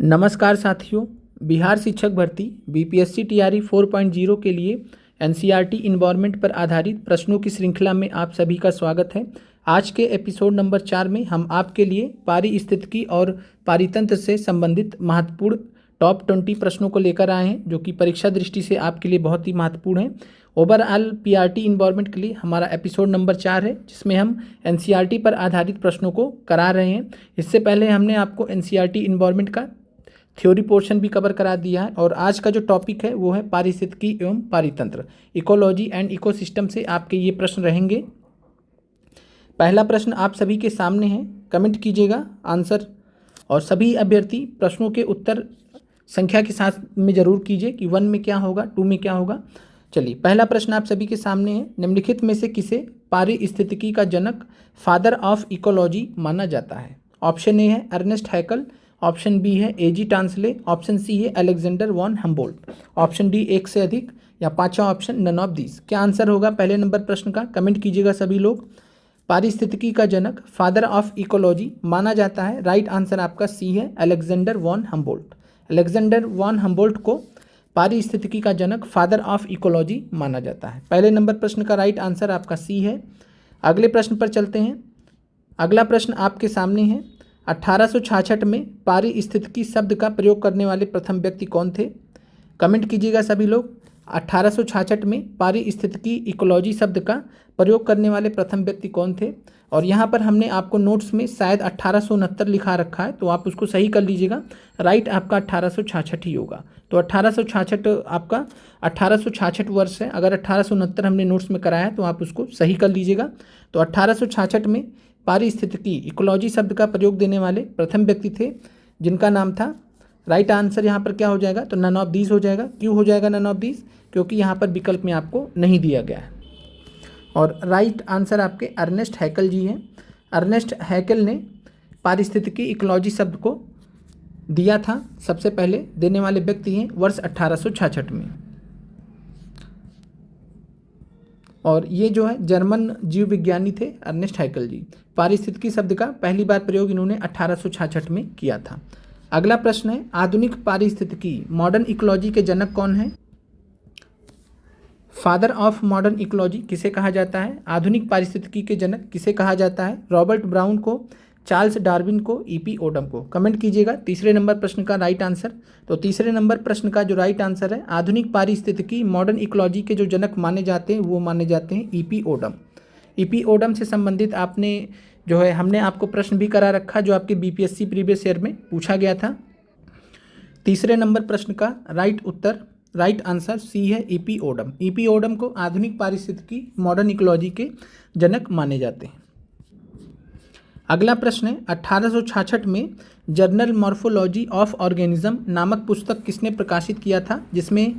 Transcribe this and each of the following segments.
नमस्कार साथियों, बिहार शिक्षक भर्ती बीपीएससी टीआरई 4.0 के लिए एनसीईआरटी इन्वायरमेंट पर आधारित प्रश्नों की श्रृंखला में आप सभी का स्वागत है। आज के एपिसोड नंबर 4 में हम आपके लिए पारिस्थितिकी और पारितंत्र से संबंधित महत्वपूर्ण टॉप 20 प्रश्नों को लेकर आए हैं, जो कि परीक्षा दृष्टि से आपके लिए बहुत ही महत्वपूर्ण है। ओवरऑल पीआरटी इन्वायरमेंट के लिए हमारा एपिसोड नंबर 4 है, जिसमें हम एनसीईआरटी पर आधारित प्रश्नों को करा रहे हैं। इससे पहले हमने आपको एनसीईआरटी इन्वायरमेंट का थ्योरी पोर्शन भी कवर करा दिया है और आज का जो टॉपिक है वो है पारिस्थितिकी एवं पारितंत्र, इकोलॉजी एंड इकोसिस्टम से आपके ये प्रश्न रहेंगे। पहला प्रश्न आप सभी के सामने है, कमेंट कीजिएगा आंसर, और सभी अभ्यर्थी प्रश्नों के उत्तर संख्या के साथ में जरूर कीजिए कि 1 में क्या होगा, 2 में क्या होगा। चलिए, पहला प्रश्न आप सभी के सामने है, निम्नलिखित में से किसे पारिस्थितिकी का जनक, फादर ऑफ इकोलॉजी माना जाता है? ऑप्शन ए है अर्नेस्ट हैकल, ऑप्शन बी है एजी टांसले, ऑप्शन सी है Alexander von Humboldt, option D एक से अधिक, या पांचवा ऑप्शन नन ऑफ दीज। क्या आंसर होगा पहले नंबर प्रश्न का? कमेंट कीजिएगा सभी लोग। पारिस्थितिकी का जनक, फादर ऑफ इकोलॉजी माना जाता है, राइट आंसर आपका सी है Alexander von Humboldt. Alexander von Humboldt को पारिस्थितिकी का जनक, फादर ऑफ इकोलॉजी माना जाता है। पहले नंबर प्रश्न का राइट आंसर आपका सी है। अगले प्रश्न पर चलते हैं। अगला प्रश्न आपके सामने है, 1866 में पारिस्थितिकी शब्द का प्रयोग करने वाले प्रथम व्यक्ति कौन थे? कमेंट कीजिएगा सभी लोग। 1866 में पारिस्थितिकी इकोलॉजी शब्द का प्रयोग करने वाले प्रथम व्यक्ति कौन थे? और यहाँ पर हमने आपको नोट्स में शायद 1869 लिखा रखा है, तो आप उसको सही कर लीजिएगा। राइट आपका 1866 ही होगा। तो 1866 आपका 1866 वर्ष है। अगर 1869 हमने नोट्स में कराया है तो आप उसको सही कर लीजिएगा। तो 1866 में पारिस्थितिकी इकोलॉजी शब्द का प्रयोग देने वाले प्रथम व्यक्ति थे, जिनका नाम था, राइट आंसर यहाँ पर क्या हो जाएगा? तो नन ऑफ दीज हो जाएगा। क्यों हो जाएगा नन ऑफ दीज? क्योंकि यहाँ पर विकल्प में आपको नहीं दिया गया है। और राइट आंसर आपके अर्नेस्ट हैकल जी हैं। अर्नेस्ट हैकल ने पारिस्थितिकी इकोलॉजी शब्द को दिया था, सबसे पहले देने वाले व्यक्ति हैं वर्ष 1866 में। और ये जो है जर्मन जीव विज्ञानी थे अर्नेस्ट हैकल जी। पारिस्थितिकी शब्द का पहली बार प्रयोग इन्होंने 1866 में किया था। अगला प्रश्न है, आधुनिक पारिस्थितिकी मॉडर्न इकोलॉजी के जनक कौन है? फादर ऑफ मॉडर्न इकोलॉजी किसे कहा जाता है? आधुनिक पारिस्थितिकी के जनक किसे कहा जाता है? रॉबर्ट ब्राउन को, चार्ल्स डार्विन को, ईपी ओडम को? कमेंट कीजिएगा तीसरे नंबर प्रश्न का राइट आंसर। तो तीसरे नंबर प्रश्न का जो राइट आंसर है, आधुनिक पारिस्थितिकी मॉडर्न इकोलॉजी के जो जनक माने जाते हैं वो माने जाते हैं ईपी ओडम। ईपी ओडम से संबंधित आपने जो है, हमने आपको प्रश्न भी करा रखा जो आपके बीपीएससी प्रीवियस ईयर में पूछा गया था। तीसरे नंबर प्रश्न का राइट आंसर सी है ईपी ओडम। ईपी ओडम को आधुनिक पारिस्थितिकी मॉडर्न इकोलॉजी के जनक माने जाते हैं। अगला प्रश्न है, 1866 में जर्नल मॉर्फोलॉजी ऑफ ऑर्गेनिज्म नामक पुस्तक किसने प्रकाशित किया था, जिसमें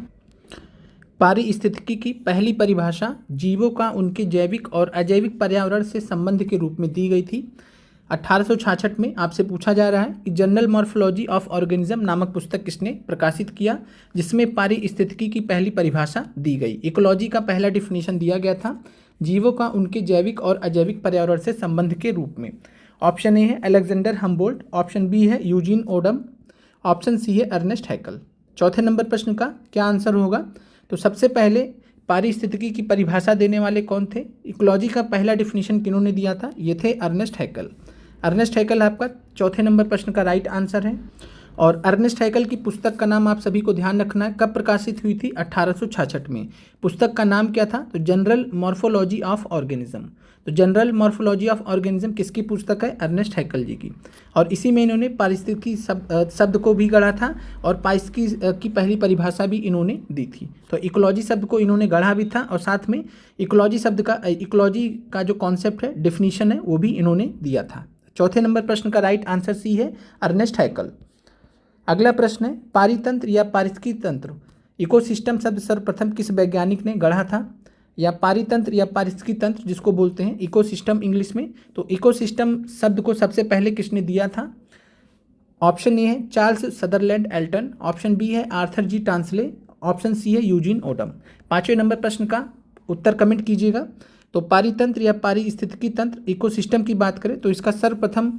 पारिस्थितिकी की पहली परिभाषा जीवों का उनके जैविक और अजैविक पर्यावरण से संबंध के रूप में दी गई थी? 1866 में आपसे पूछा जा रहा है कि जर्नल मॉर्फोलॉजी ऑफ ऑर्गेनिज्म नामक पुस्तक किसने प्रकाशित किया, जिसमें पारिस्थितिकी की पहली परिभाषा दी गई। इकोलॉजी का पहला डिफिनीशन दिया गया था, जीवों का उनके जैविक और अजैविक पर्यावरण से संबंध के रूप में। ऑप्शन ए है अलेक्जेंडर हम्बोल्ट, ऑप्शन बी है यूजीन ओडम, ऑप्शन सी है अर्नेस्ट हैकल। चौथे नंबर प्रश्न का क्या आंसर होगा? तो सबसे पहले पारिस्थितिकी की परिभाषा देने वाले कौन थे? इकोलॉजी का पहला डिफिनीशन किन्होंने दिया था? ये थे अर्नेस्ट हैकल। अर्नेस्ट हैकल आपका चौथे नंबर प्रश्न का राइट आंसर है। और अर्नेस्ट हैकल की पुस्तक का नाम आप सभी को ध्यान रखना है, कब प्रकाशित हुई थी? 1866 में। पुस्तक का नाम क्या था? तो जनरल मॉर्फोलॉजी ऑफ ऑर्गेनिज्म। तो जनरल मॉर्फोलॉजी ऑफ ऑर्गेनिज्म किसकी पुस्तक है? अर्नेस्ट हैकल जी की। और इसी में इन्होंने पारिस्थितिकी शब्द को भी गढ़ा था और पारिस्थितिकी की पहली परिभाषा भी इन्होंने दी थी। तो इकोलॉजी शब्द को इन्होंने गढ़ा भी था और साथ में इकोलॉजी का जो कॉन्सेप्ट है, डिफिनीशन है, वो भी इन्होंने दिया था। चौथे नंबर प्रश्न का राइट आंसर सी है अर्नेस्ट हैकल। अगला प्रश्न है, पारितंत्र या पारिस्थितिकी तंत्र इकोसिस्टम शब्द सर्वप्रथम किस वैज्ञानिक ने गढ़ा था? या पारितंत्र या पारिस्थितिकी तंत्र जिसको बोलते हैं इकोसिस्टम इंग्लिश में, तो इकोसिस्टम शब्द को सबसे पहले किसने दिया था? ऑप्शन ए है Charles Sutherland Elton, option B है Arthur G Tansley, option C है यूजीन ओडम। पांचवें नंबर प्रश्न का उत्तर कमेंट कीजिएगा। तो पारितंत्र या पारिस्थितिकी तंत्र इकोसिस्टम की बात करें तो इसका सर्वप्रथम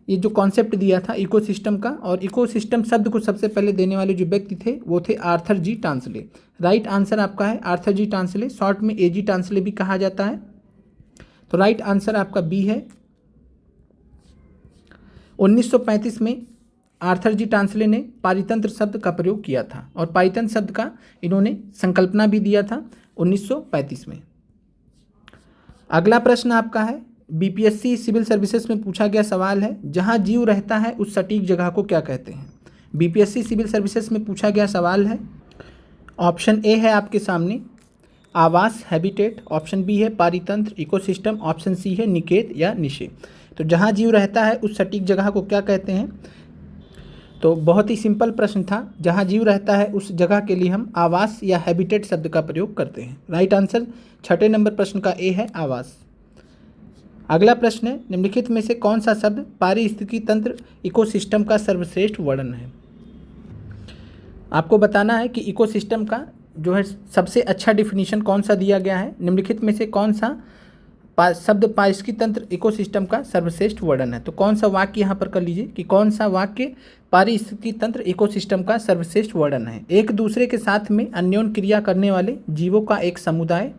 ये जो कॉन्सेप्ट दिया था इकोसिस्टम का, और इकोसिस्टम शब्द को सबसे पहले देने वाले जो व्यक्ति थे वो थे Arthur G Tansley. Right answer आपका है आर्थर जी टांसले, शॉर्ट में एजी टांसले भी कहा जाता है। तो राइट आंसर आपका बी है। 1935 में आर्थर जी टांसले ने पारितंत्र शब्द का प्रयोग किया था, और पारितंत्र शब्द का इन्होंने संकल्पना भी दिया था 1935 में। अगला प्रश्न आपका है बीपीएससी सिविल सर्विसेज में पूछा गया सवाल है, जहां जीव रहता है उस सटीक जगह को क्या कहते हैं। बीपीएससी सिविल सर्विसेज में पूछा गया सवाल है। ऑप्शन ए है आपके सामने आवास हैबिटेट, ऑप्शन बी है पारितंत्र इकोसिस्टम, ऑप्शन सी है निकेत या निषेध। तो जहाँ जीव रहता है उस सटीक जगह को क्या कहते हैं। तो बहुत ही सिंपल प्रश्न था, जहाँ जीव रहता है उस जगह के लिए हम आवास या हैबिटेट शब्द का प्रयोग करते हैं। राइट आंसर 6 नंबर प्रश्न का ए है आवास। अगला प्रश्न है निम्नलिखित में से कौन सा शब्द पारिस्थितिकी तंत्र इकोसिस्टम का सर्वश्रेष्ठ वर्णन है। आपको बताना है कि इकोसिस्टम का जो है सबसे अच्छा डिफिनीशन कौन सा दिया गया है। निम्नलिखित में से कौन सा शब्द पारिस्थितिकी तंत्र इकोसिस्टम का सर्वश्रेष्ठ वर्णन है। तो कौन सा वाक्य यहाँ पर कर लीजिए कि कौन सा वाक्य पारिस्थितिकी तंत्र इकोसिस्टम का सर्वश्रेष्ठ वर्णन है। एक दूसरे के साथ में अन्योन्य क्रिया करने वाले जीवों का एक समुदाय,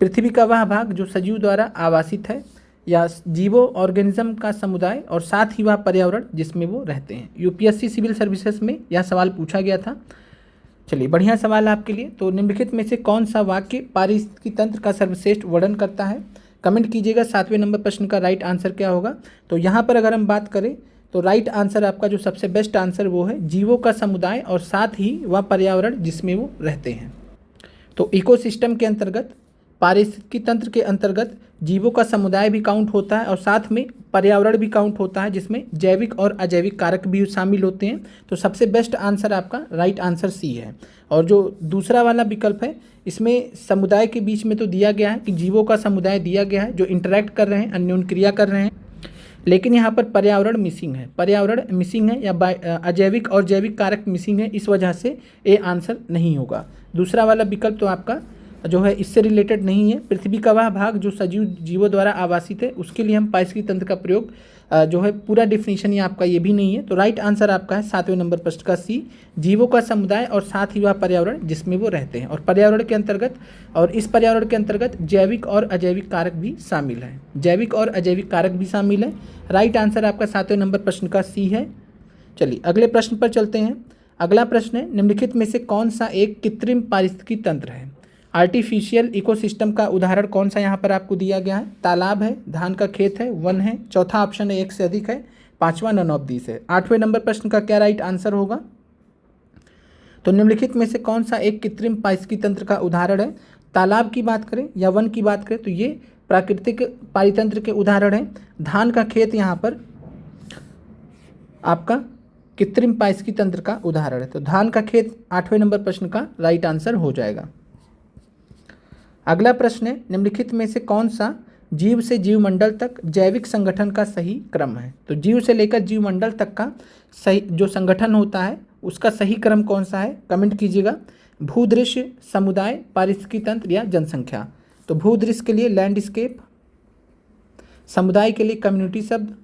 पृथ्वी का वह भाग जो सजीव द्वारा आवासित है, या जीवो ऑर्गेनिज्म का समुदाय, और साथ ही वह पर्यावरण जिसमें वो रहते हैं। यूपीएससी सिविल सर्विसेज में यह सवाल पूछा गया था। चलिए बढ़िया सवाल है आपके लिए। तो निम्नलिखित में से कौन सा वाक्य पारिस्थितिकी तंत्र का सर्वश्रेष्ठ वर्णन करता है, कमेंट कीजिएगा। 7वें नंबर प्रश्न का राइट आंसर क्या होगा। तो यहाँ पर अगर हम बात करें तो राइट आंसर आपका जो सबसे बेस्ट आंसर वो है जीवों का समुदाय और साथ ही वह पर्यावरण जिसमें वो रहते हैं। तो इकोसिस्टम के अंतर्गत, पारिस्थितिकी तंत्र के अंतर्गत जीवों का समुदाय भी काउंट होता है और साथ में पर्यावरण भी काउंट होता है, जिसमें जैविक और अजैविक कारक भी शामिल होते हैं। तो सबसे बेस्ट आंसर आपका राइट आंसर सी है। और जो दूसरा वाला विकल्प है इसमें समुदाय के बीच में तो दिया गया है कि जीवों का समुदाय दिया गया है जो इंटरैक्ट कर रहे हैं, अन्योन्य क्रिया कर रहे हैं, लेकिन यहाँ पर पर्यावरण मिसिंग है, पर्यावरण मिसिंग है या अजैविक और जैविक कारक मिसिंग है, इस वजह से ए आंसर नहीं होगा। दूसरा वाला विकल्प तो आपका जो है इससे रिलेटेड नहीं है। पृथ्वी का वह भाग जो सजीव जीवों द्वारा आवासित है उसके लिए हम पारिस्थितिकी तंत्र का प्रयोग जो है पूरा डिफिनीशन ये आपका ये भी नहीं है। तो राइट आंसर आपका है 7वें नंबर प्रश्न का सी, जीवों का समुदाय और साथ ही वह पर्यावरण जिसमें वो रहते हैं। और पर्यावरण के अंतर्गत, और इस पर्यावरण के अंतर्गत जैविक और अजैविक कारक भी शामिल हैं, जैविक और अजैविक कारक भी शामिल है। राइट आंसर आपका 7वें नंबर प्रश्न का सी है। चलिए अगले प्रश्न पर चलते हैं। अगला प्रश्न है निम्नलिखित में से कौन सा एक कृत्रिम पारिस्थितिकी तंत्र है। आर्टिफिशियल इकोसिस्टम का उदाहरण कौन सा यहाँ पर आपको दिया गया है। तालाब है, धान का खेत है, वन है, चौथा ऑप्शन है एक से अधिक है, पांचवा नन ऑफ दिस है। 8वें नंबर प्रश्न का क्या राइट आंसर होगा। तो निम्नलिखित में से कौन सा एक कृत्रिम पारिस्थितिकी तंत्र का उदाहरण है। तालाब की बात करें या वन की बात करें तो ये प्राकृतिक पारितंत्र के उदाहरण है। धान का खेत यहाँ पर आपका कृत्रिम पारिस्थितिकी तंत्र का उदाहरण है। तो धान का खेत 8वें नंबर प्रश्न का राइट आंसर हो जाएगा। अगला प्रश्न है निम्नलिखित में से कौन सा जीव से जीवमंडल तक जैविक संगठन का सही क्रम है। तो जीव से लेकर जीवमंडल तक का सही जो संगठन होता है उसका सही क्रम कौन सा है, कमेंट कीजिएगा। भूदृश्य, समुदाय, पारिस्थितिकी तंत्र या जनसंख्या। तो भूदृश्य के लिए लैंडस्केप, समुदाय के लिए कम्युनिटी शब्द,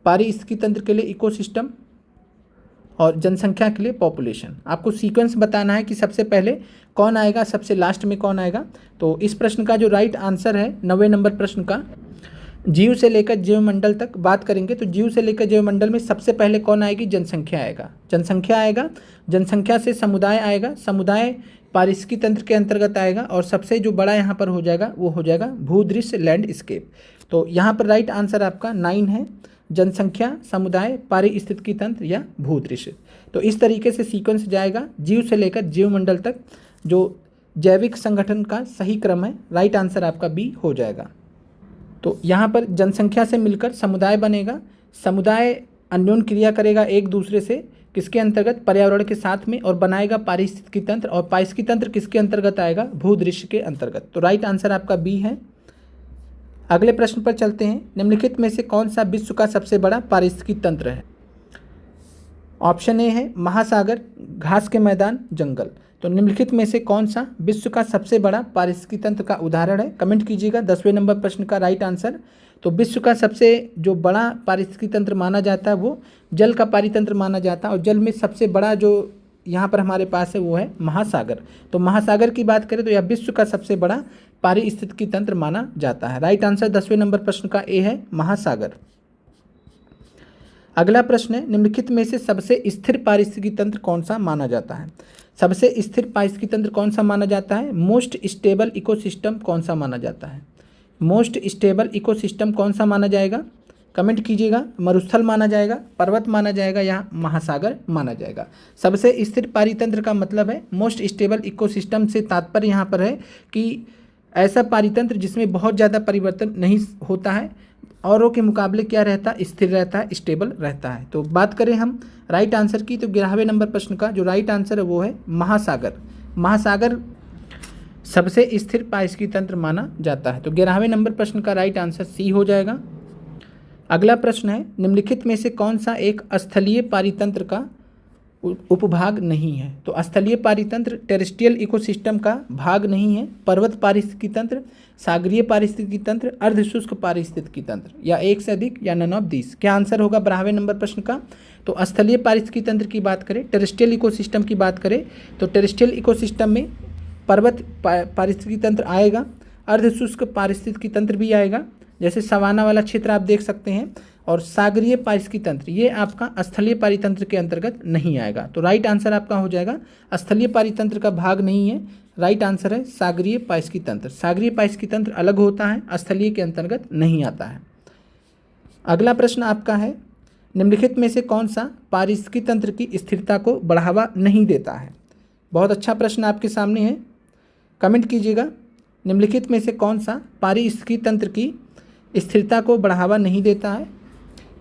पारिस्थितिकी तंत्र के लिए इकोसिस्टम और जनसंख्या के लिए पॉपुलेशन। आपको सीक्वेंस बताना है कि सबसे पहले कौन आएगा, सबसे लास्ट में कौन आएगा। तो इस प्रश्न का जो राइट आंसर है 9वें नंबर प्रश्न का, जीव से लेकर जीवमंडल तक बात करेंगे तो जीव से लेकर जीवमंडल में सबसे पहले कौन आएगी, जनसंख्या आएगा, जनसंख्या आएगा, जनसंख्या से समुदाय आएगा, समुदाय पारिस्थितिकी तंत्र के अंतर्गत आएगा, और सबसे जो बड़ा यहाँ पर हो जाएगा वो हो जाएगा भूदृश्य लैंडस्केप। तो यहाँ पर राइट आंसर आपका 9 है, जनसंख्या, समुदाय, पारिस्थितिकी तंत्र या भूदृश्य। तो इस तरीके से सीक्वेंस जाएगा जीव से लेकर जीवमंडल तक। जो जैविक संगठन का सही क्रम है राइट आंसर आपका बी हो जाएगा। तो यहाँ पर जनसंख्या से मिलकर समुदाय बनेगा, समुदाय अन्योन्य क्रिया करेगा एक दूसरे से, किसके अंतर्गत, पर्यावरण के साथ में, और बनाएगा पारिस्थितिकी तंत्र, और पारिस्थितिकी तंत्र किसके अंतर्गत आएगा, भूदृश्य के अंतर्गत। तो राइट आंसर आपका बी है। अगले प्रश्न पर चलते हैं। निम्नलिखित में से कौन सा विश्व का सबसे बड़ा पारिस्थितिकी तंत्र है। ऑप्शन ए है महासागर, घास के मैदान, जंगल। तो निम्नलिखित में से कौन सा विश्व का सबसे बड़ा पारिस्थितिकी तंत्र का उदाहरण है, कमेंट कीजिएगा। 10वें नंबर प्रश्न का राइट आंसर। तो विश्व का सबसे जो बड़ा पारिस्थितिकी तंत्र माना जाता है वो जल का पारितंत्र माना जाता है, और जल में सबसे बड़ा जो यहाँ पर हमारे पास है वो है महासागर। तो महासागर की बात करें तो यह विश्व का सबसे बड़ा पारिस्थितिकी तंत्र माना जाता है। राइट आंसर 10वें नंबर प्रश्न का ए है महासागर। अगला प्रश्न है, निम्नलिखित में से सबसे स्थिर पारिस्थितिकी तंत्र कौन सा माना जाता है? सबसे स्थिर पारिस्थितिकी तंत्र कौन सा माना जाता है? मोस्ट स्टेबल इकोसिस्टम कौन सा माना जाता है? मोस्ट स्टेबल इकोसिस्टम कौन सा माना जाएगा? कमेंट कीजिएगा। मरुस्थल माना जाएगा, पर्वत माना जाएगा या महासागर माना जाएगा? सबसे स्थिर पारितंत्र का मतलब है मोस्ट स्टेबल इकोसिस्टम से तात्पर्य यहाँ पर है कि ऐसा पारितंत्र जिसमें बहुत ज़्यादा परिवर्तन नहीं होता है, औरों के मुकाबले क्या रहता है? स्थिर रहता है, स्टेबल रहता है। तो बात करें हम राइट आंसर की, तो 11वें नंबर प्रश्न का जो राइट आंसर है वो है महासागर। महासागर सबसे स्थिर पारिस्थितिकी तंत्र माना जाता है। तो 11वें नंबर प्रश्न का राइट आंसर सी हो जाएगा। अगला प्रश्न है, निम्नलिखित में से कौन सा एक स्थलीय पारितंत्र का उपभाग नहीं है? तो स्थलीय पारितंत्र टेरेस्ट्रियल इकोसिस्टम का भाग नहीं है। पर्वत पारिस्थितिकी तंत्र, सागरीय पारिस्थितिकी तंत्र, अर्धशुष्क पारिस्थितिकी तंत्र, या एक से अधिक, या नन ऑफ दिस। क्या आंसर होगा 12वें नंबर प्रश्न का? तो स्थलीय पारिस्थितिकी तंत्र की बात करें, टेरेस्ट्रियल इकोसिस्टम की बात करें तो टेरेस्ट्रियल इकोसिस्टम में पर्वत पारिस्थितिकी तंत्र आएगा, अर्धशुष्क पारिस्थितिकी तंत्र भी आएगा, जैसे सवाना वाला क्षेत्र आप देख सकते हैं, और सागरीय पारिस्थितिकी तंत्र ये आपका स्थलीय पारितंत्र के अंतर्गत नहीं आएगा। तो राइट आंसर आपका हो जाएगा स्थलीय पारितंत्र का भाग नहीं है, राइट आंसर है सागरीय पारिस्थितिकी तंत्र। सागरीय पारिस्थितिकी तंत्र अलग होता है, स्थलीय के अंतर्गत नहीं आता है। अगला प्रश्न आपका है, निम्नलिखित में से कौन सा पारिस्थितिकी तंत्र की स्थिरता को बढ़ावा नहीं देता है? बहुत अच्छा प्रश्न आपके सामने है, कमेंट कीजिएगा। निम्नलिखित में से कौन सा पारिस्थितिकी तंत्र की स्थिरता को बढ़ावा नहीं देता है?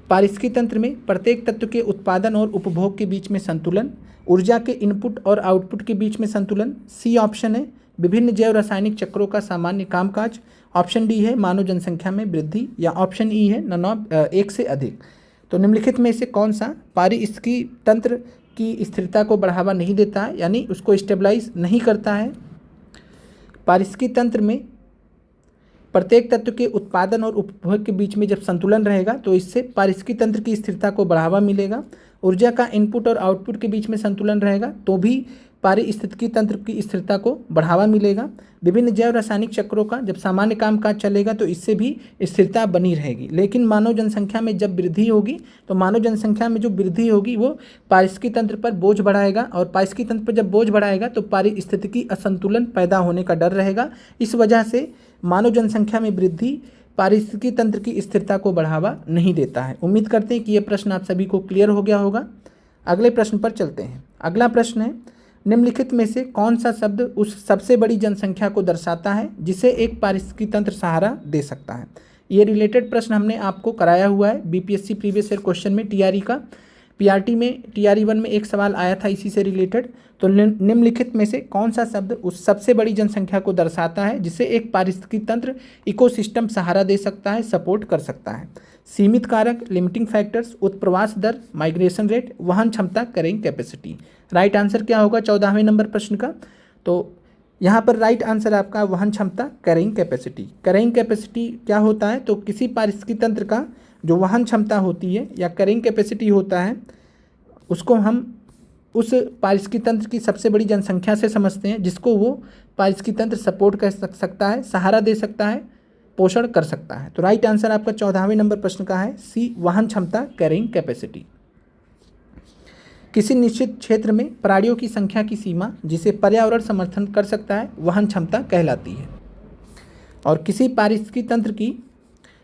पारिस्थितिकी तंत्र में प्रत्येक तत्व के उत्पादन और उपभोग के बीच में संतुलन, ऊर्जा के इनपुट और आउटपुट के बीच में संतुलन, सी ऑप्शन है विभिन्न जैव रासायनिक चक्रों का सामान्य कामकाज, ऑप्शन डी है मानव जनसंख्या में वृद्धि, या ऑप्शन ई है नन ऑफ एक से अधिक। तो निम्नलिखित में से कौन सा पारिस्थितिकी तंत्र की स्थिरता को बढ़ावा नहीं देता है, यानी उसको स्टेबलाइज नहीं करता है? पारिस्थितिकी तंत्र में प्रत्येक तत्व के उत्पादन और उपभोग के बीच में जब संतुलन रहेगा तो इससे पारिस्थितिकी तंत्र की स्थिरता को बढ़ावा मिलेगा। ऊर्जा का इनपुट और आउटपुट के बीच में संतुलन रहेगा तो भी पारिस्थितिकी तंत्र की स्थिरता को बढ़ावा मिलेगा। विभिन्न जैव रासायनिक चक्रों का जब सामान्य कामकाज चलेगा तो इससे भी स्थिरता बनी रहेगी। लेकिन मानव जनसंख्या में जब वृद्धि होगी तो मानव जनसंख्या में जो वृद्धि होगी वो पारिस्थितिकी तंत्र पर बोझ बढ़ाएगा, और पारिस्थितिकी तंत्र पर जब बोझ बढ़ाएगा तो पारिस्थितिकी असंतुलन पैदा होने का डर रहेगा। इस वजह से मानव जनसंख्या में वृद्धि पारिस्थितिकी तंत्र की स्थिरता को बढ़ावा नहीं देता है। उम्मीद करते हैं कि यह प्रश्न आप सभी को क्लियर हो गया होगा। अगले प्रश्न पर चलते हैं। अगला प्रश्न है, निम्नलिखित में से कौन सा शब्द उस सबसे बड़ी जनसंख्या को दर्शाता है जिसे एक पारिस्थितिकी तंत्र सहारा दे सकता है? ये रिलेटेड प्रश्न हमने आपको कराया हुआ है बीपीएससी प्रीवियस ईयर क्वेश्चन में, टीआरई का, पीआरटी में, टीआरई 1 में एक सवाल आया था इसी से रिलेटेड। तो निम्नलिखित में से कौन सा शब्द उस सबसे बड़ी जनसंख्या को दर्शाता है जिसे एक पारिस्थितिकी तंत्र इकोसिस्टम सहारा दे सकता है, सपोर्ट कर सकता है? सीमित कारक, लिमिटिंग फैक्टर्स, उत्प्रवास दर, माइग्रेशन रेट, वहन क्षमता, कैरिंग कैपेसिटी। राइट आंसर क्या होगा 14वें नंबर प्रश्न का? तो यहाँ पर राइट आंसर आपका वहन क्षमता, कैरिंग कैपेसिटी। कैरिंग कैपेसिटी क्या होता है? तो किसी पारिस्थितिकी तंत्र का जो वहन क्षमता होती है या कैरिंग कैपेसिटी होता है उसको हम उस पारिस्थितिकी तंत्र की सबसे बड़ी जनसंख्या से समझते हैं जिसको वो पारिस्थितिकी तंत्र सपोर्ट कर सकता है, सहारा दे सकता है, पोषण कर सकता है। तो राइट आंसर आपका 14वें नंबर प्रश्न का है सी, वहन क्षमता, कैरिंग कैपेसिटी। किसी निश्चित क्षेत्र में प्राणियों की संख्या की सीमा जिसे पर्यावरण समर्थन कर सकता है वहन क्षमता कहलाती है। और किसी पारिस्थितिकी तंत्र की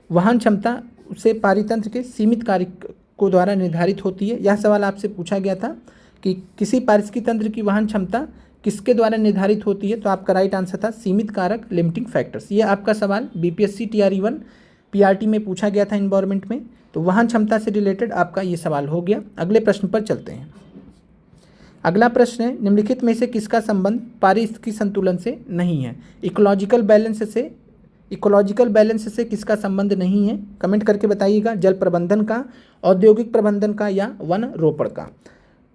वहन क्षमता उसे पारितंत्र के सीमित कारकों द्वारा निर्धारित होती है। यह सवाल आपसे पूछा गया था कि किसी पारिस्थितिकी तंत्र की वहन क्षमता किसके द्वारा निर्धारित होती है? तो आपका राइट आंसर था सीमित कारक, लिमिटिंग फैक्टर्स। ये आपका सवाल बीपीएससी टीआरई 1 पीआरटी में पूछा गया था एनवायरमेंट में। तो वहन क्षमता से रिलेटेड आपका ये सवाल हो गया। अगले प्रश्न पर चलते हैं। अगला प्रश्न है, निम्नलिखित में से किसका संबंध पारिस्थितिकी संतुलन से नहीं है? इकोलॉजिकल बैलेंस से किसका संबंध नहीं है? कमेंट करके बताइएगा। जल प्रबंधन का, औद्योगिक प्रबंधन का, या वन रोपण का?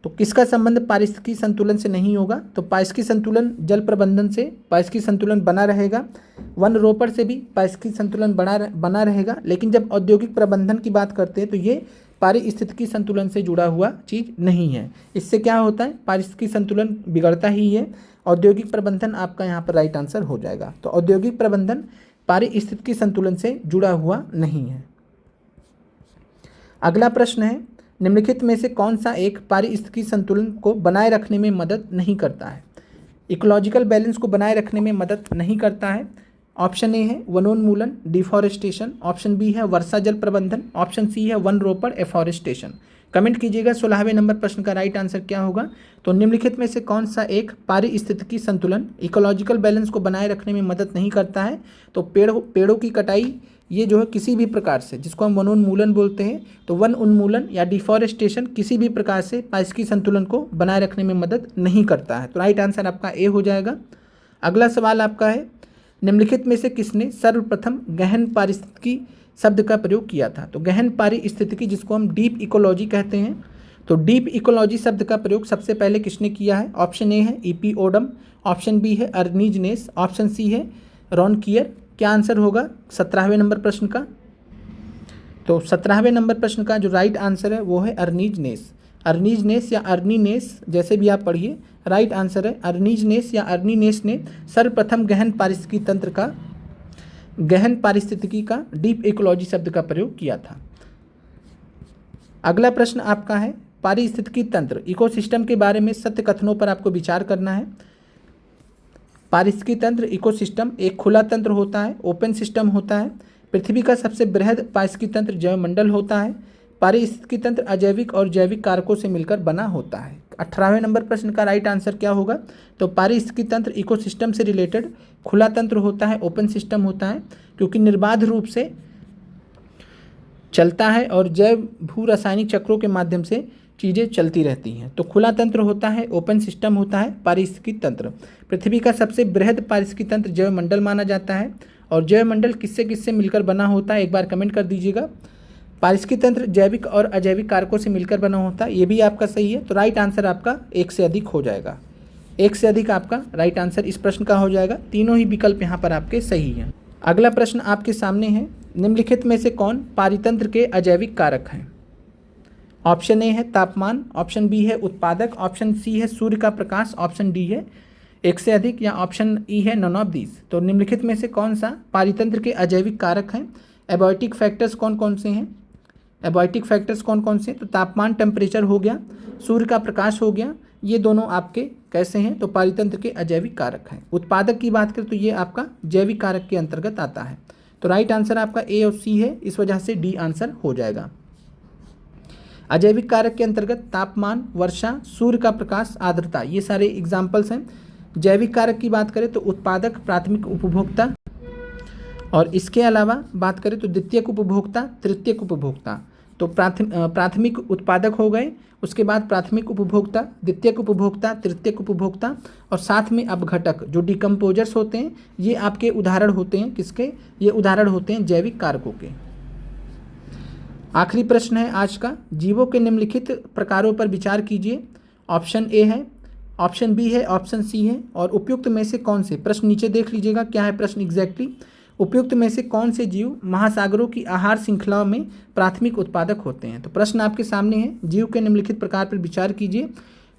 तो किसका संबंध पारिस्थितिकी संतुलन से नहीं होगा? तो पारिस्थितिकी संतुलन जल प्रबंधन से पारिस्थितिकी संतुलन बना रहेगा, वन रोपण से भी पारिस्थितिकी संतुलन बना रहेगा। लेकिन जब औद्योगिक प्रबंधन की बात करते हैं तो ये पारिस्थितिकी संतुलन से जुड़ा हुआ चीज़ नहीं है। इससे क्या होता है? पारिस्थितिकी संतुलन बिगड़ता ही है। औद्योगिक प्रबंधन आपका यहाँ पर राइट आंसर हो जाएगा। तो औद्योगिक प्रबंधन पारिस्थितिकी संतुलन से जुड़ा हुआ नहीं है। अगला प्रश्न है, निम्नलिखित में से कौन सा एक पारिस्थितिकी संतुलन को बनाए रखने में मदद नहीं करता है? इकोलॉजिकल बैलेंस को बनाए रखने में मदद नहीं करता है। ऑप्शन ए है वनोन्मूलन डिफॉरेस्टेशन, ऑप्शन बी है वर्षा जल प्रबंधन, ऑप्शन सी है वन रोपण एफॉरेस्टेशन। कमेंट कीजिएगा 16वें नंबर प्रश्न का राइट आंसर क्या होगा। तो निम्नलिखित में से कौन सा एक पारिस्थितिकी संतुलन इकोलॉजिकल बैलेंस को बनाए रखने में मदद नहीं करता है? तो पेड़ों की कटाई, ये जो है किसी भी प्रकार से, जिसको हम वनोन्मूलन बोलते हैं, तो वन उन्मूलन या डिफॉरेस्टेशन किसी भी प्रकार से पारिस्थितिकी संतुलन को बनाए रखने में मदद नहीं करता है। तो राइट आंसर आपका ए हो जाएगा। अगला सवाल आपका है, निम्नलिखित में से किसने सर्वप्रथम गहन पारिस्थितिकी शब्द का प्रयोग किया था? तो गहन पारिस्थितिकी, जिसको हम डीप इकोलॉजी कहते हैं, तो डीप इकोलॉजी शब्द का प्रयोग सबसे पहले किसने किया है? ऑप्शन ए है ईपी ओडम, ऑप्शन बी है अर्नीज नेस, ऑप्शन सी है रॉनकियर। क्या आंसर होगा 17वें नंबर प्रश्न का? तो 17वें नंबर प्रश्न का जो राइट आंसर है वो है अर्नीज नेस। अर्नीज नेस या अर्नी नेस, जैसे भी आप पढ़िए, राइट आंसर है अर्नीज नेस या अर्नी नेस ने सर्वप्रथम गहन पारिस्थितिकी का डीप इकोलॉजी शब्द का प्रयोग किया था। अगला प्रश्न आपका है, पारिस्थितिकी तंत्र इकोसिस्टम के बारे में सत्य कथनों पर आपको विचार करना है। पारिस्थितिकी तंत्र इकोसिस्टम एक खुला तंत्र होता है, ओपन सिस्टम होता है। पृथ्वी का सबसे बृहद पारिस्थितिकी तंत्र जैवमंडल होता है। पारिस्थितिकी तंत्र अजैविक और जैविक कारकों से मिलकर बना होता है। 18वें नंबर प्रश्न का राइट आंसर क्या होगा? तो पारिस्थितिकी तंत्र इकोसिस्टम से रिलेटेड खुला तंत्र होता है, ओपन सिस्टम होता है, क्योंकि निर्बाध रूप से चलता है और जैव भू रासायनिक चक्रों के माध्यम से चीज़ें चलती रहती हैं। तो खुला तंत्र होता है, ओपन सिस्टम होता है पारिस्थितिकी तंत्र। पृथ्वी का सबसे बृहद पारिस्थितिकी तंत्र जैवमंडल माना जाता है। और जैवमंडल किससे किससे मिलकर बना होता है, एक बार कमेंट कर दीजिएगा। पारिस्थितिकी तंत्र जैविक और अजैविक कारकों से मिलकर बना होता है, ये भी आपका सही है। तो राइट आंसर आपका एक से अधिक हो जाएगा। एक से अधिक आपका राइट आंसर इस प्रश्न का हो जाएगा। तीनों ही विकल्प यहाँ पर आपके सही हैं। अगला प्रश्न आपके सामने है, निम्नलिखित में से कौन पारितंत्र के अजैविक कारक हैं? ऑप्शन ए है तापमान, ऑप्शन बी है उत्पादक, ऑप्शन सी है सूर्य का प्रकाश, ऑप्शन डी है एक से अधिक, या ऑप्शन ई है नॉन ऑफ दीज। तो निम्नलिखित में से कौन सा पारितंत्र के अजैविक कारक हैं? एबायोटिक फैक्टर्स कौन कौन से हैं? एबायोटिक फैक्टर्स कौन कौन से? तो तापमान, टेम्परेचर हो गया, सूर्य का प्रकाश हो गया, ये दोनों आपके कैसे हैं? तो पारितंत्र के अजैविक कारक हैं। उत्पादक की बात करें तो ये आपका जैविक कारक के अंतर्गत आता है। तो राइट आंसर आपका ए और सी है, इस वजह से डी आंसर हो जाएगा। अजैविक कारक के अंतर्गत तापमान, वर्षा, सूर्य का प्रकाश, आर्द्रता, ये सारे एग्जाम्पल्स हैं। जैविक कारक की बात करें तो उत्पादक, प्राथमिक उपभोक्ता, और इसके अलावा बात करें तो द्वितीयक उपभोक्ता, तृतीयक उपभोक्ता। तो प्राथमिक उत्पादक हो गए, उसके बाद प्राथमिक उपभोक्ता, द्वितीयक उपभोक्ता, तृतीयक उपभोक्ता, और साथ में अपघटक जो डिकम्पोजर्स होते हैं, ये आपके उदाहरण होते हैं। किसके? ये उदाहरण होते हैं जैविक कारकों के। आखिरी प्रश्न है आज का, जीवों के निम्नलिखित प्रकारों पर विचार कीजिए। ऑप्शन ए है, ऑप्शन बी है, ऑप्शन सी है, और उपयुक्त में से कौन से? प्रश्न नीचे देख लीजिएगा क्या है प्रश्न एग्जैक्टली। उपयुक्त में से कौन से जीव महासागरों की आहार श्रृंखलाओं में प्राथमिक उत्पादक होते हैं? तो प्रश्न आपके सामने है, जीव के निम्नलिखित प्रकार पर विचार कीजिए।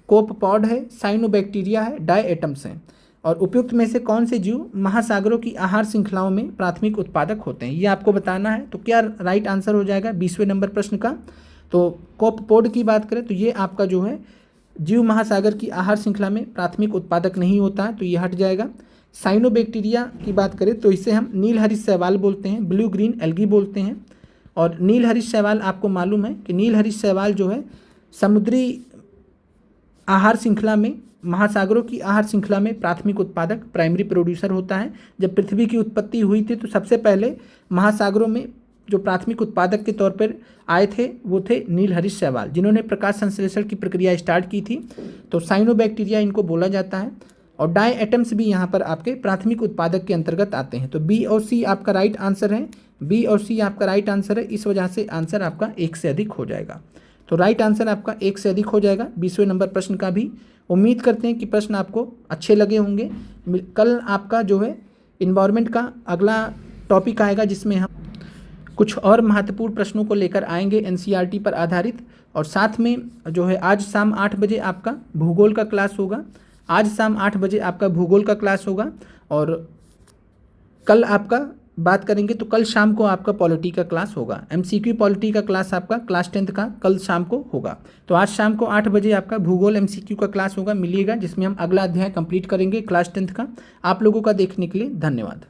कोपपॉड है, साइनोबैक्टीरिया है, डायएटम्स हैं। और उपयुक्त में से कौन से जीव महासागरों की आहार श्रृंखलाओं में प्राथमिक उत्पादक होते हैं, ये आपको बताना है। तो क्या राइट आंसर हो जाएगा 20वें नंबर प्रश्न का? तो कोपपॉड की बात करें तो ये आपका जो है जीव महासागर की आहार श्रृंखला में प्राथमिक उत्पादक नहीं होता है, तो ये हट जाएगा। साइनोबैक्टीरिया की बात करें तो इसे हम नीलहरित शैवाल बोलते हैं, ब्लू ग्रीन एल्गी बोलते हैं। और नीलहरित शैवाल आपको मालूम है कि नीलहरित शैवाल जो है समुद्री आहार श्रृंखला में, महासागरों की आहार श्रृंखला में प्राथमिक उत्पादक, प्राइमरी प्रोड्यूसर होता है। जब पृथ्वी की उत्पत्ति हुई थी तो सबसे पहले महासागरों में जो प्राथमिक उत्पादक के तौर पर आए थे वो थे नीलहरित शैवाल, जिन्होंने प्रकाश संश्लेषण की प्रक्रिया स्टार्ट की थी। तो साइनोबैक्टीरिया इनको बोला जाता है। और डायएटम्स भी यहाँ पर आपके प्राथमिक उत्पादक के अंतर्गत आते हैं। तो बी और सी आपका राइट आंसर है, बी और सी आपका राइट आंसर है, इस वजह से आंसर आपका एक से अधिक हो जाएगा। तो राइट आंसर आपका 1 से अधिक हो जाएगा 20वें नंबर प्रश्न का भी। उम्मीद करते हैं कि प्रश्न आपको अच्छे लगे होंगे। कल आपका जो है इन्वायरमेंट का अगला टॉपिक आएगा, जिसमें हम कुछ और महत्वपूर्ण प्रश्नों को लेकर आएंगे एनसीईआरटी पर आधारित। और साथ में जो है आज शाम 8 बजे आपका भूगोल का क्लास होगा। आज शाम 8 बजे आपका भूगोल का क्लास होगा। और कल आपका बात करेंगे तो कल शाम को आपका पॉलिटी का क्लास होगा। एमसीक्यू पॉलिटी का क्लास आपका क्लास 10th का कल शाम को होगा। तो आज शाम को 8 बजे आपका भूगोल एमसीक्यू का क्लास होगा, मिलिएगा, जिसमें हम अगला अध्याय कंप्लीट करेंगे क्लास 10th का। आप लोगों का देखने के लिए धन्यवाद।